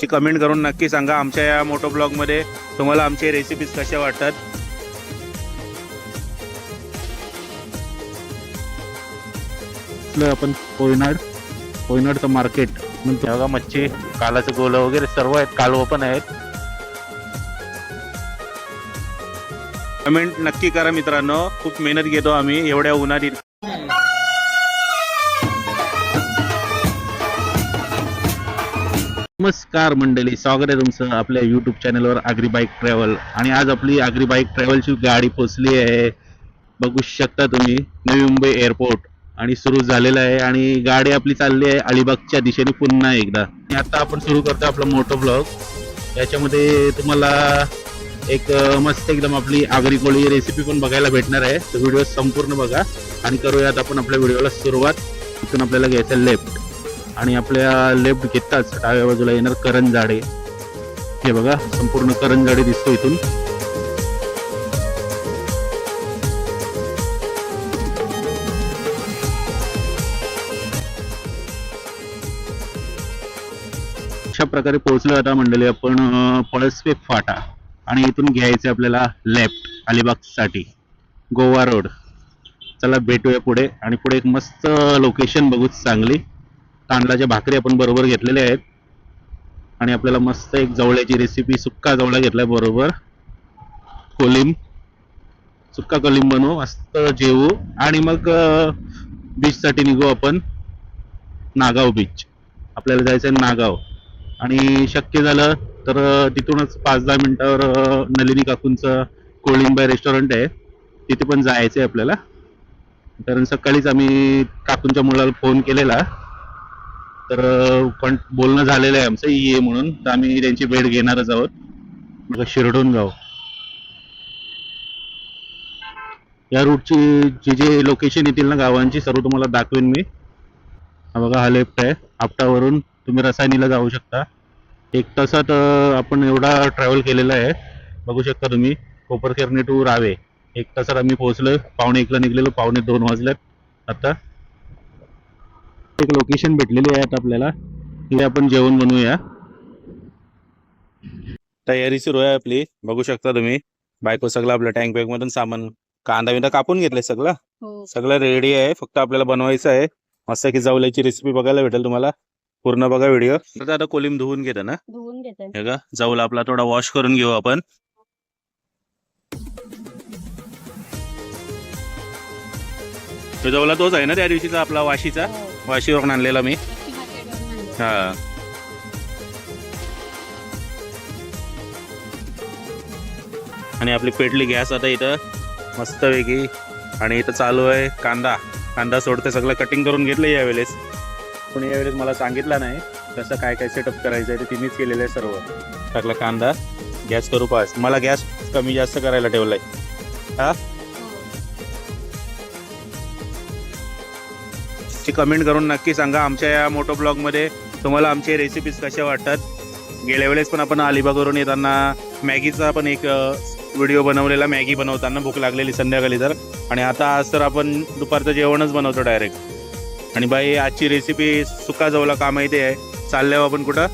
ची कमेंट करून नक्की सांगा आमच्या या मोटो ब्लॉग मध्ये तुम्हाला आमचे रेसिपीज कशा वाटतात। आपण कोयनाडचं मार्केट बघा, मच्छी कालाचं गोलं वगैरे सर्व आहेत, कालवं पण आहेत। कमेंट नक्की करा मित्रांनो, खूप मेहनत घेतो आम्ही एवढ्या उन्हाळी। नमस्कार मंडळी, स्वागत आहे तुमचं आपल्या यूट्यूब चॅनलवर आगरी बाईक ट्रॅव्हल। आणि आज आपली आगरी बाईक ट्रॅव्हलची गाडी पोचली आहे, बघू शकता तुम्ही, नवी मुंबई एअरपोर्ट आणि सुरू झालेलं आहे। आणि गाडी आपली चालली आहे अलिबागच्या दिशेने पुन्हा एकदा। आता आपण सुरू करतो आपला मोटो ब्लॉग। याच्यामध्ये तुम्हाला एक मस्त एकदम आपली आगरी कोळी रेसिपी पण बघायला भेटणार आहे, तर व्हिडिओ संपूर्ण बघा। आणि करूयात आपण आपल्या व्हिडिओला सुरुवात। इथून आपल्याला घ्यायचं लेफ्ट, आणि आपल्या लेफ्ट घेताच डाव्या बाजूला येणार करंजाडे। हे बघा, संपूर्ण करंजाडे दिसतो इथून। अशा प्रकारे पोहोचलो आता मंडळी आपण पळसपे फाटा, आणि इथून घ्यायचं आपल्याला लेफ्ट अलिबाग साठी गोवा रोड। चला भेटूया पुढे, आणि पुढे एक मस्त लोकेशन बघू चांगली। तांदळाच्या भाकरी आपण बरोबर घेतलेल्या आहेत, आणि आपल्याला मस्त एक जवळ्याची रेसिपी, सुक्का जवळा घेतलाय बरोबर, कोलिम, सुक्का कोलिम बनवू, मस्त जेवू, आणि मग बीच साठी निघू आपण नागाव बीच। आपल्याला जायचं आहे नागाव, आणि शक्य झालं तर तिथूनच 5-10 मिनिटावर नलिनी काकूंचं कोळिंबाई रेस्टॉरंट आहे, तिथे पण जायचं आहे आपल्याला। कारण सकाळीच आम्ही काकूंच्या मुलाला फोन केलेला, तर पण बोलणं झालेलं आहे आमचं ये म्हणून, तर आम्ही त्यांची भेट घेणारच आहोत। मग शिरडोन गाव या रूटची जे लोकेशन येतील ना गावांची, सर्व तुम्हाला दाखवेन मी। हा बघा, हा लेफ्ट आहे, आपटावरून तुम्ही रसायनीला जाऊ शकता। 1 तासात आपण एवढा ट्रॅव्हल केलेला आहे, बघू शकता तुम्ही, कोपरखेरणे टू रावे 1 तासात आम्ही पोहोचलो। 1:45ला निघलेलो, 1:45 वाजल्यात आता। एक लोकेशन भेटलेली आहे आता आपल्याला, तिथे आपण जेवण बनवूया। तयारी सुरू आहे आपली, बघू शकता तुम्ही। बायको सगळं आपल्या टँक बॅग मधून सामान, कांदा बिंदा कापून घेतलंय सगळं, सगळं रेडी आहे, फक्त आपल्याला बनवायचं आहे। मस्त की जवळची रेसिपी बघायला भेटेल तुम्हाला, पूर्ण बघा व्हिडिओ। आता कोलिम धुवून घेते ना, धुवून घेते। हे का जवळ आपला थोडा वॉश करून घेऊ आपण। तो जवळला तोच आहे ना त्या दिवशीचा आपला वाशीचा, वाशीवरून आणलेला मी। हा, आणि आपली पेटली गॅस आता इथं मस्त वेगळी, आणि इथं चालू आहे कांदा सोडते, सगळं कटिंग करून घेतलं यावेळेस। पण यावेळेस मला सांगितलं नाही कसं काय काय सेटअप करायचं आहे, ते तिनेच केलेलं आहे सर्व। टाकला कांदा, गॅस करू पास, मला गॅस कमी जास्त करायला ठेवलाय। हा, कमेंट करून नक्की सांगा आमच्या या मोटो ब्लॉग मध्ये तुम्हाला आमचे रेसिपीज कशा वाटतात। गेल्या वेळेस पण आपण अलिबागवरून येताना मॅगीचा पण एक व्हिडिओ बनवलेला, मॅगी बनवताना भूक लागलेली संध्याकाळी तर, आणि आता आज तर आपण दुपारचं जेवणच बनवतो डायरेक्ट। आणि बाई आजची रेसिपी सुका जवळला का माहिती आहे, चालल्या आपण कुठं,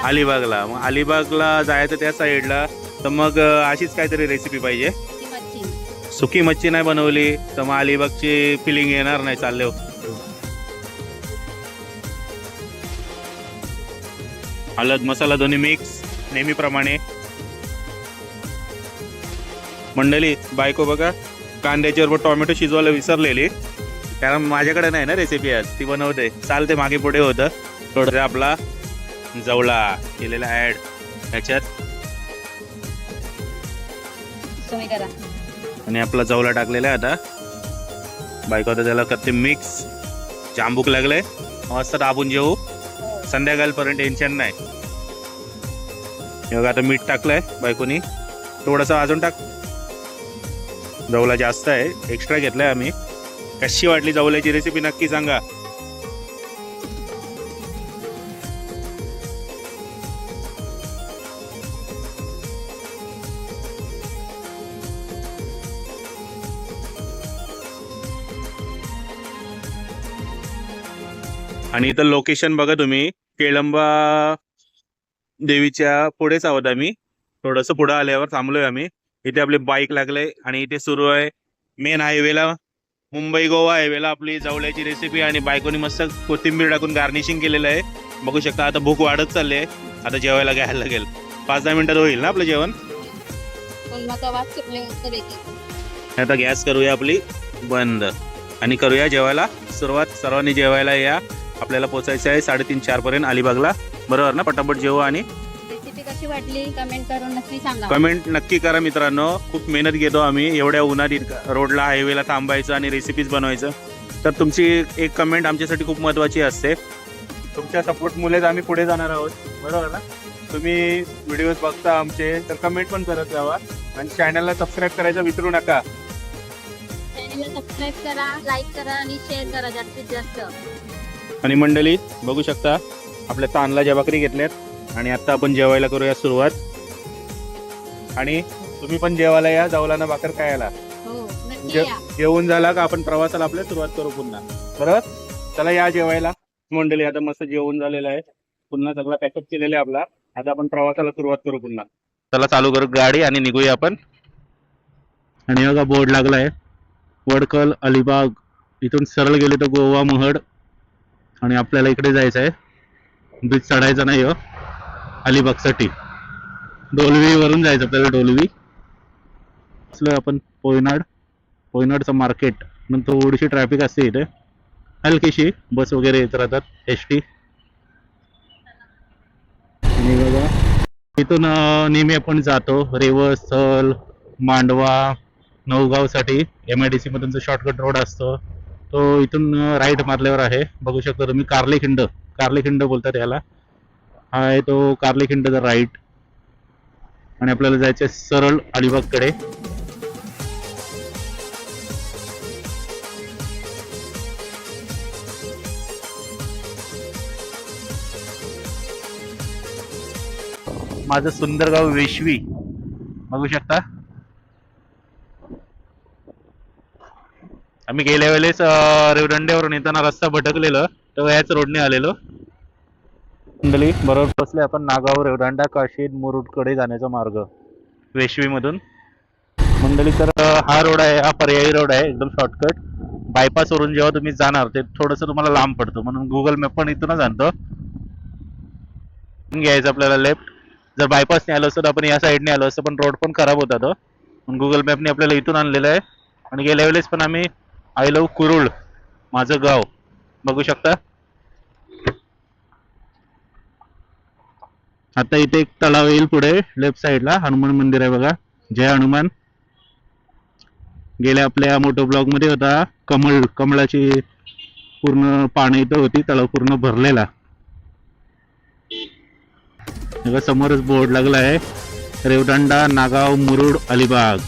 अलिबागला। मग अलिबागला जायचं त्या साईडला, तर मग अशीच काहीतरी रेसिपी पाहिजे। सुकी मच्छी नाही बनवली तर मग अलिबागची फिलिंग येणार नाही चालले। हळद मसाला दोन्ही मिक्स नेहमीप्रमाणे। मंडळी बायको बघा, कांद्याच्या बरोबर टोमॅटो शिजवायला विसरलेली, कारण माझ्याकडे नाही ना रेसिपी आज, ती बनवते, चालते मागे पुढे होतं। थोडं आपला जवळा केलेला ऍड ह्याच्यात, आणि आपला जवळा टाकलेला आहे आता। बायको आता त्याला करते मिक्स, जांबूक लागले, मस्त दाबून जेवू, संध्याकाळपर्यंत टेन्शन नाही। बघा आता मीठ टाकलंय बायकोनी, थोडंसं अजून टाक, जवला जास्त आहे, एक्स्ट्रा घेतलाय आम्ही। कशी वाटली जवल्याची रेसिपी नक्की सांगा। आणि इथं लोकेशन बघा तुम्ही, केळंबा देवीच्या पुढेच आहोत आम्ही. थोडस पुढे आल्यावर थांबलोय आम्ही. इथे आपली बाईक लागले आणि इथे सुरू आहे मेन हायवेला, मुंबई गोवा हायवेला आपली जवळची रेसिपी. आणि बायकोनी मस्त कोथिंबीर टाकून गार्निशिंग केलेलं आहे. बघू शकता. आता भूक वाढत चालली आहे. आता जेवायला घ्यायला लागेल. 5-10 मिनिटात होईल ना आपलं जेवण. आता गॅस करूया आपली बंद आणि करूया जेवायला सुरुवात. सर्वांनी जेवायला या. आपल्याला पोचायचं आहे 3:30-4 पर्यंत अलिबागला. बरोबर ना? पटापट जेवू. आणि रेसिपी कशी वाटली कमेंट करून नक्की सांगा. कमेंट नक्की करा मित्रांनो. खूप मेहनत घेतो आम्ही एवढ्या उन्हात रोडला हायवेला थांबायचं आणि रेसिपीज बनवायचं. तर तुमची एक कमेंट आमच्यासाठी खूप महत्त्वाची असते. तुमच्या सपोर्टमुळेच आम्ही पुढे जाणार आहोत. बरोबर ना? तुम्ही व्हिडिओज बघता आमचे तर कमेंट पण करत जावा आणि चॅनलला सबस्क्राईब करायचं विसरू नका. चॅनलला सबस्क्राईब करा, लाईक करा आणि शेअर करा जास्तीत जास्त. आणि मंडळी बघू शकता आपल्या तांदळाच्या भाकरी घेतल्यात आणि आता आपण जेवायला करूया सुरुवात. आणि तुम्ही पण जेवायला या. जवळाना भाकर खायला. हो नक्की या. जेवून झाला का आपण प्रवासाला आपल्या सुरुवात करू पुन्हा. बरोबर? चला या जेवायला. मंडळी आता मस्त जेवण झालेलं आहे. पुन्हा सगळा पॅकअप केलेला आहे आपला. आता आपण प्रवासाला सुरुवात करू पुन्हा. चला चालू करू गाडी आणि निघूया आपण. आणि बघा बोर्ड लागलाय वडकल अलिबाग. इथून सरळ गेले तर गोवा महड. आणि आपल्याला इकडे जायचं आहे. ब्रिज चढायचा नाही हो अलिबागसाठी. डोलवी वरून जायचं आपल्याला. डोलवी असलं आपण पोयनाडचं मार्केट. नंतर थोडीशी ट्रॅफिक असते इथे. हलकीशी बस वगैरे येत राहतात. एसटी. आणि बघा इथून नेहमी आपण जातो रेवस, सल, मांडवा, नवगावसाठी. MIDC मधून जो शॉर्टकट रोड असतो तो इथून राईट मारल्यावर आहे. बघू शकता तुम्ही. कार्लेखिंड बोलतात याला. हा आहे तो कार्लेखिंडचा राईट. आणि आपल्याला जायचं आहे सरळ अलिबागकडे. माझं सुंदर गाव वेशवी. बघू शकता. आम्ही गेल्या वेळेस रेवदंड्यावरून येताना रस्ता भटकलेलं तेव्हा याच रोडने आलेलो. मंडळी बरोबर पोहोचले आपण नागाव, रेवदंडा, काशीद, मुरुडकडे जाण्याचा मार्ग वेशवी मधून. मंडळी तर हा रोड आहे. हा पर्यायी रोड आहे एकदम शॉर्टकट. बायपास वरून जेव्हा तुम्ही जाणार ते थोडस तुम्हाला लांब पडतं म्हणून गुगल मॅप पण इथूनच आणतो. घ्यायचं आपल्याला लेफ्ट. जर बायपासने आलो असतो तर आपण या साईडने आलो असतो पण रोड पण खराब होता तो. गुगल मॅपने आपल्याला इथून आणलेलं आहे. आणि गेल्या वेळेस पण आम्ही आय लव्ह कुरुळ माझं गाव. बघू शकता. आता इथे एक तलाव येईल पुढे लेफ्ट साईडला. हनुमान मंदिर आहे बघा. जय हनुमान. गेल्या आपल्या मोठो ब्लॉग मध्ये होता. कमळाची पूर्ण पाने इथं होती. तलाव पूर्ण भरलेला. समोरच बोर्ड लागला आहे रेवदंडा, नागाव, मुरुड, अलिबाग.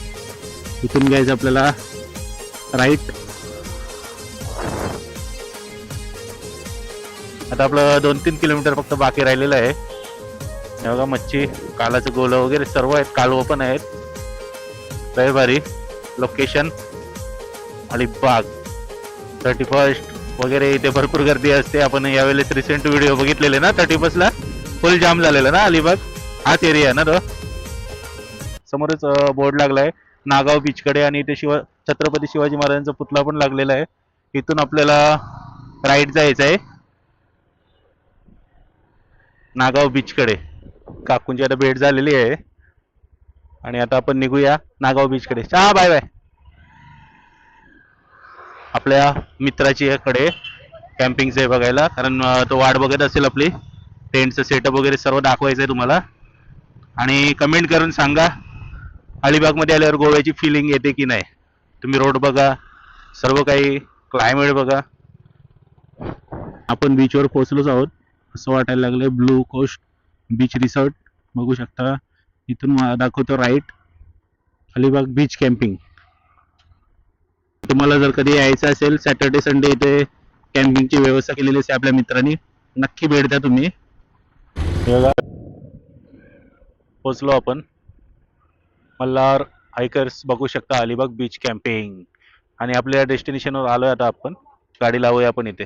इथून घ्यायचं आपल्याला राईट. आता आपलं 2-3 किलोमीटर फक्त बाकी राहिलेलं आहे. हे बघा मच्छी, कालाचं गोलं वगैरे सर्व आहेत. कालवं पण आहेत. रविवारी लोकेशन अलिबाग. 31st वगैरे इथे भरपूर गर्दी असते. आपण यावेळेस रिसेंट व्हिडिओ बघितलेले ना. 31st ला फुल जाम झालेला ना अलिबाग. हाच एरिया ना तो. समोरच बोर्ड लागलाय नागाव बीचकडे. आणि इथे छत्रपती शिवाजी महाराजांचा पुतळा पण लागलेला आहे. इथून आपल्याला राईट जायचं आहे नागाव बीचकडे. काकूंची आता भेट झालेली आहे आणि आता आपण निघूया नागाव बीचकडे. Bye bye. आपल्या मित्राची कडे कॅम्पिंगचं आहे बघायला. कारण तो वाट बघत असेल आपली. टेंटचं सेटअप वगैरे सर्व दाखवायचं आहे तुम्हाला. आणि कमेंट करून सांगा अलिबागमध्ये आल्यावर गोव्याची फिलिंग येते की नाही. तुम्ही रोड बघा, सर्व काही क्लायमेट बघा. आपण बीचवर पोहोचलोच आहोत असं वाटायला लागलंय. ब्लू कोस्ट बीच रिसॉर्ट बघू शकता. इथून दाखवतो राईट अलिबाग बीच कॅम्पिंग. तुम्हाला जर कधी यायचं असेल सॅटर्डे संडे इथे कॅम्पिंगची व्यवस्था केलेली असते आपल्या मित्रांनी. नक्की भेट द्या तुम्ही. पोचलो आपण. मल्हार हायकर्स बघू शकता अलिबाग बीच कॅम्पिंग. आणि आपल्या डेस्टिनेशनवर आलोय आता आपण. गाडी लावूया आपण इथे.